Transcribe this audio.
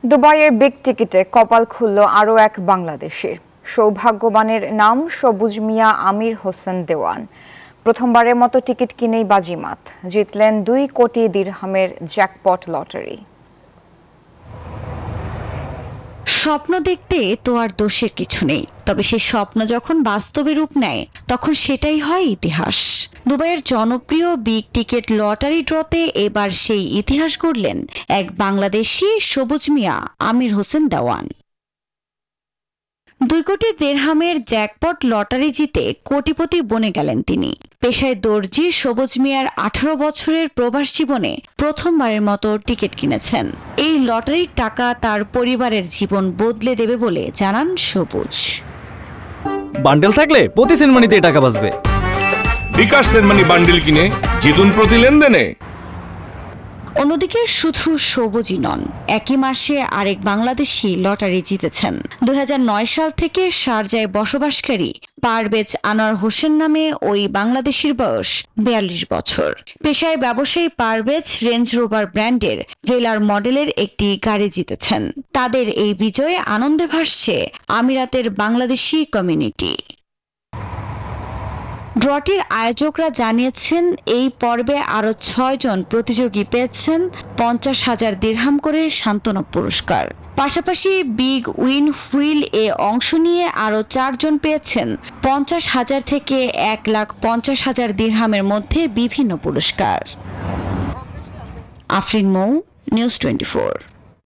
দুবাইয়ের বিগ টিকেটে কপাল খুলল আরও এক বাংলাদেশির। সৌভাগ্যবানের নাম সবুজ মিয়া আমির হোসেন দেওয়ান। প্রথমবারের মতো টিকিট কিনেই বাজিমাত, জিতলেন 2 কোটি দিরহামের জ্যাকপট লটারি। স্বপ্ন দেখতে তো আর দোষের কিছু নেই, তবে সেই স্বপ্ন যখন বাস্তবে রূপ নেয় তখন সেটাই হয় ইতিহাস। দুবাইয়ের জনপ্রিয় বিগ টিকেট লটারি ড্রতে এবার সেই ইতিহাস গড়লেন এক বাংলাদেশি সবুজ মিয়া আমির হোসেন দেওয়ান। 2 কোটি দিরহামের জ্যাকপট লটারি জিতে কোটিপতি বনে গেলেন তিনি। পেশায় দর্জি সবুজ মিয়ার 18 বছরের প্রবাস জীবনে প্রথমবারের মতো টিকিট কিনেছেন। এই লটারির টাকা তার পরিবারের জীবন বদলে দেবে বলে জানান সবুজ। বান্ডেল থাকলে প্রতি সেনমানিতে টাকা বাঁচবে। বিকাশ সেনমানি বান্ডেল কিনে জিতুন প্রতি লেনদেনে। অন্যদিকে শুধু সবুজই নন, একই মাসে আরেক বাংলাদেশি লটারি জিতেছেন। 2009 সাল থেকে শারজায় বসবাসকারী পারভেজ আনোয়ার হোসেন নামে ওই বাংলাদেশির বয়স 42 বছর। পেশায় ব্যবসায়ী পারভেজ রেঞ্জ রোভার ব্র্যান্ডের ভেলার মডেলের একটি গাড়ি জিতেছেন। তাদের এই বিজয়ে আনন্দে ভাসছে আমিরাতের বাংলাদেশি কমিউনিটি। ড্রটির আয়োজকরা জানিয়েছেন এই পর্বে আরও 6 জন প্রতিযোগী পেয়েছেন 50,000 দিরহাম করে সান্ত্বনা পুরস্কার। পাশাপাশি বিগ উইন হুইল এ অংশ নিয়ে আরও 4 জন পেয়েছেন 50,000 থেকে 1,50,000 দিরহামের মধ্যে বিভিন্ন পুরস্কার। আফরিন মৌ, নিউজ 24।